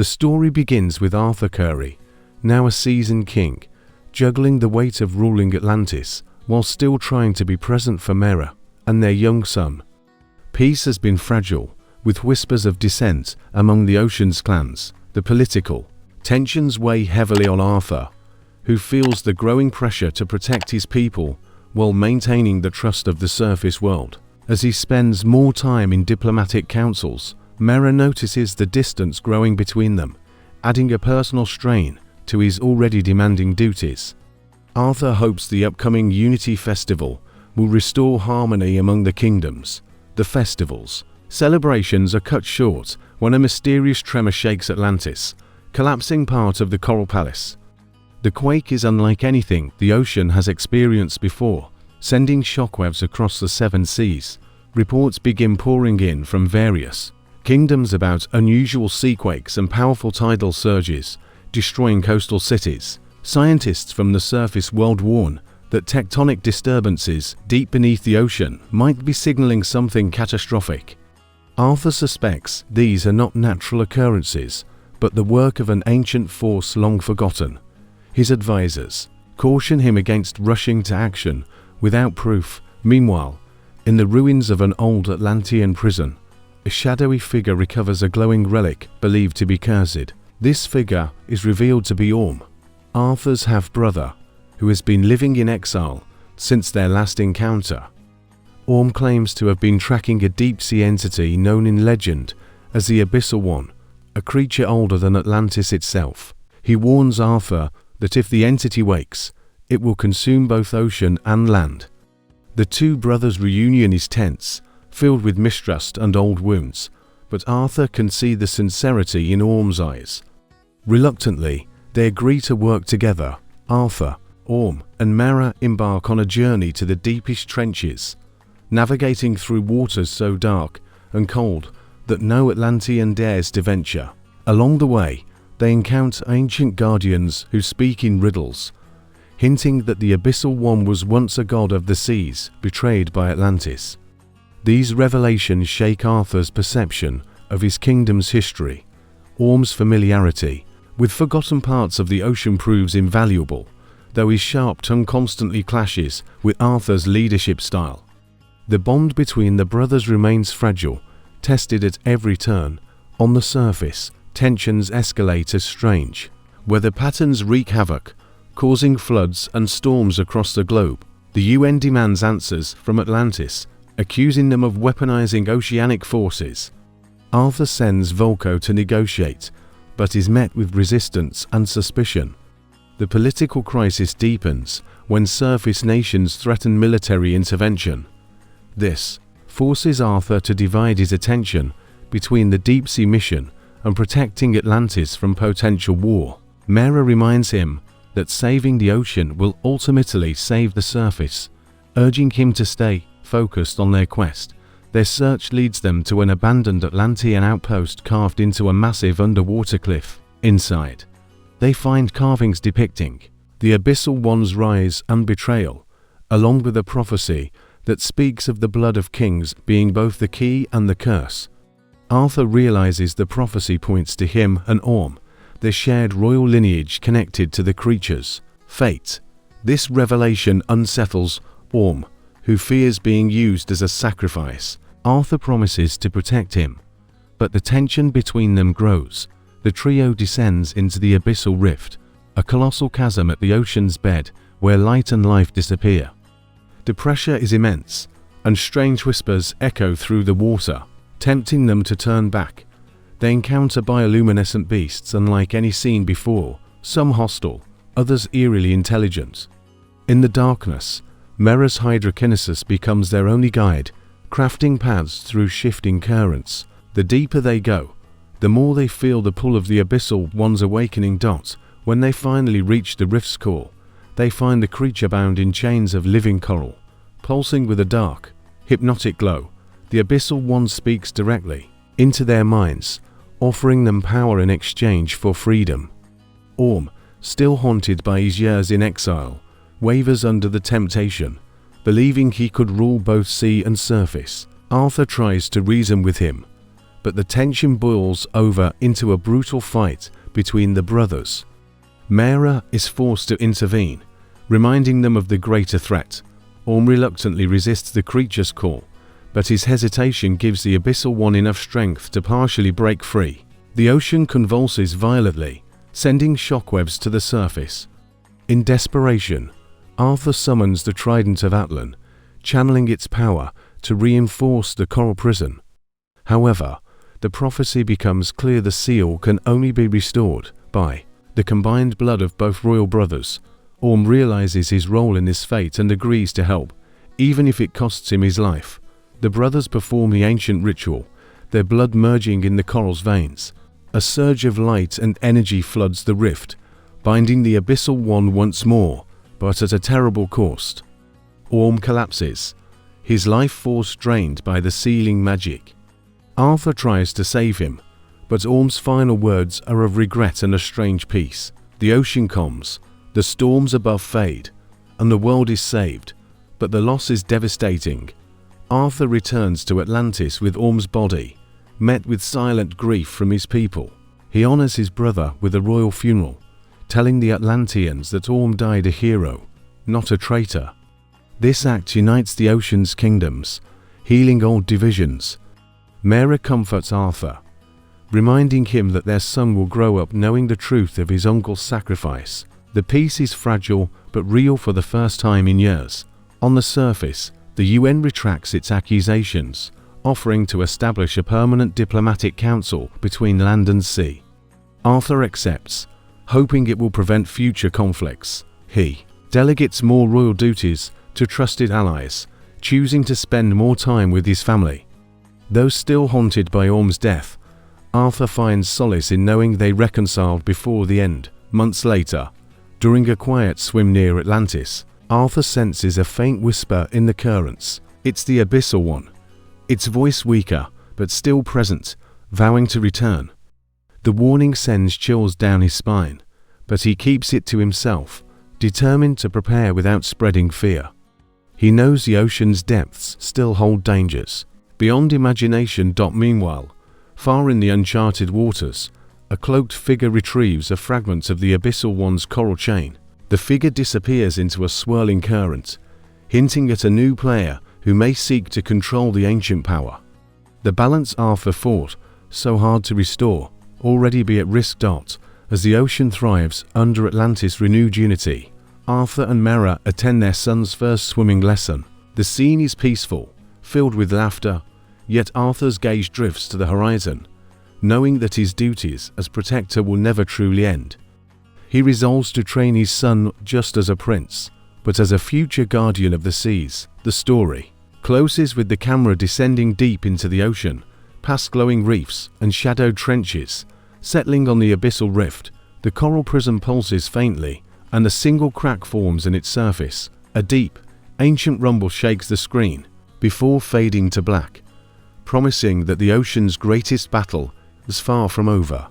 The story begins with Arthur Curry, now a seasoned king, juggling the weight of ruling Atlantis while still trying to be present for Mera and their young son. Peace has been fragile, with whispers of dissent among the ocean's clans. The political tensions weigh heavily on Arthur, who feels the growing pressure to protect his people while maintaining the trust of the surface world. As he spends more time in diplomatic councils, Mera notices the distance growing between them, adding a personal strain to his already demanding duties. Arthur hopes the upcoming Unity Festival will restore harmony among the kingdoms. The festival's celebrations are cut short when a mysterious tremor shakes Atlantis, collapsing part of the Coral Palace. The quake is unlike anything the ocean has experienced before, sending shockwaves across the seven seas. Reports begin pouring in from various kingdoms about unusual sea quakes and powerful tidal surges, destroying coastal cities. Scientists from the surface world warn that tectonic disturbances deep beneath the ocean might be signaling something catastrophic. Arthur suspects these are not natural occurrences, but the work of an ancient force long forgotten. His advisors caution him against rushing to action without proof. Meanwhile, in the ruins of an old Atlantean prison, a shadowy figure recovers a glowing relic believed to be cursed. This figure is revealed to be Orm, Arthur's half-brother, who has been living in exile since their last encounter. Orm claims to have been tracking a deep-sea entity known in legend as the Abyssal One, a creature older than Atlantis itself. He warns Arthur that if the entity wakes, it will consume both ocean and land. The two brothers' reunion is tense, filled with mistrust and old wounds, but Arthur can see the sincerity in Orm's eyes. Reluctantly, they agree to work together. Arthur, Orm, and Mera embark on a journey to the deepest trenches, navigating through waters so dark and cold that no Atlantean dares to venture. Along the way, they encounter ancient guardians who speak in riddles, hinting that the Abyssal One was once a god of the seas, betrayed by Atlantis. These revelations shake Arthur's perception of his kingdom's history. Orm's familiarity with forgotten parts of the ocean proves invaluable, though his sharp tongue constantly clashes with Arthur's leadership style. The bond between the brothers remains fragile, tested at every turn. On the surface, tensions escalate as strange weather patterns wreak havoc, causing floods and storms across the globe. The UN demands answers from Atlantis, accusing them of weaponizing oceanic forces. Arthur sends Volko to negotiate, but is met with resistance and suspicion. The political crisis deepens when surface nations threaten military intervention. This forces Arthur to divide his attention between the deep-sea mission and protecting Atlantis from potential war. Mera reminds him that saving the ocean will ultimately save the surface, urging him to stay focused on their quest. Their search leads them to an abandoned Atlantean outpost carved into a massive underwater cliff. Inside, they find carvings depicting the Abyssal One's rise and betrayal, along with a prophecy that speaks of the blood of kings being both the key and the curse. Arthur realizes the prophecy points to him and Orm, their shared royal lineage connected to the creature's fate. This revelation unsettles Orm, who fears being used as a sacrifice. Arthur promises to protect him, but the tension between them grows. The trio descends into the Abyssal Rift, a colossal chasm at the ocean's bed where light and life disappear. The pressure is immense, and strange whispers echo through the water, tempting them to turn back. They encounter bioluminescent beasts unlike any seen before, some hostile, others eerily intelligent. In the darkness, Mera's hydrokinesis becomes their only guide, crafting paths through shifting currents. The deeper they go, the more they feel the pull of the Abyssal One's awakening dot. When they finally reach the rift's core, they find the creature bound in chains of living coral, pulsing with a dark, hypnotic glow. The Abyssal One speaks directly into their minds, offering them power in exchange for freedom. Orm, still haunted by his years in exile, wavers under the temptation, believing he could rule both sea and surface. Arthur tries to reason with him, but the tension boils over into a brutal fight between the brothers. Mera is forced to intervene, reminding them of the greater threat. Orm reluctantly resists the creature's call, but his hesitation gives the Abyssal One enough strength to partially break free. The ocean convulses violently, sending shockwaves to the surface. In desperation, Arthur summons the Trident of Atlan, channeling its power to reinforce the coral prison. However, the prophecy becomes clear: the seal can only be restored by the combined blood of both royal brothers. Orm realizes his role in this fate and agrees to help, even if it costs him his life. The brothers perform the ancient ritual, their blood merging in the coral's veins. A surge of light and energy floods the rift, binding the Abyssal One once more, but at a terrible cost. Orm collapses, his life force drained by the sealing magic. Arthur tries to save him, but Orm's final words are of regret and a strange peace. The ocean calms, the storms above fade, and the world is saved, but the loss is devastating. Arthur returns to Atlantis with Orm's body, met with silent grief from his people. He honors his brother with a royal funeral, telling the Atlanteans that Orm died a hero, not a traitor. This act unites the ocean's kingdoms, healing old divisions. Mera comforts Arthur, reminding him that their son will grow up knowing the truth of his uncle's sacrifice. The peace is fragile but real for the first time in years. On the surface, the UN retracts its accusations, offering to establish a permanent diplomatic council between land and sea. Arthur accepts, hoping it will prevent future conflicts. He delegates more royal duties to trusted allies, choosing to spend more time with his family. Though still haunted by Orm's death, Arthur finds solace in knowing they reconciled before the end. Months later, during a quiet swim near Atlantis, Arthur senses a faint whisper in the currents. It's the Abyssal One, its voice weaker but still present, vowing to return. The warning sends chills down his spine, but he keeps it to himself, determined to prepare without spreading fear. He knows the ocean's depths still hold dangers beyond imagination. Meanwhile, far in the uncharted waters, a cloaked figure retrieves a fragment of the Abyssal One's coral chain. The figure disappears into a swirling current, hinting at a new player who may seek to control the ancient power. The balance Arthur fought so hard to restore already be at risk. As the ocean thrives under Atlantis' renewed unity, Arthur and Mera attend their son's first swimming lesson. The scene is peaceful, filled with laughter, yet Arthur's gaze drifts to the horizon, knowing that his duties as protector will never truly end. He resolves to train his son just as a prince, but as a future guardian of the seas. The story closes with the camera descending deep into the ocean, past glowing reefs and shadowed trenches, settling on the abyssal rift. The coral prison pulses faintly, and a single crack forms in its surface. A deep, ancient rumble shakes the screen, before fading to black, promising that the ocean's greatest battle is far from over.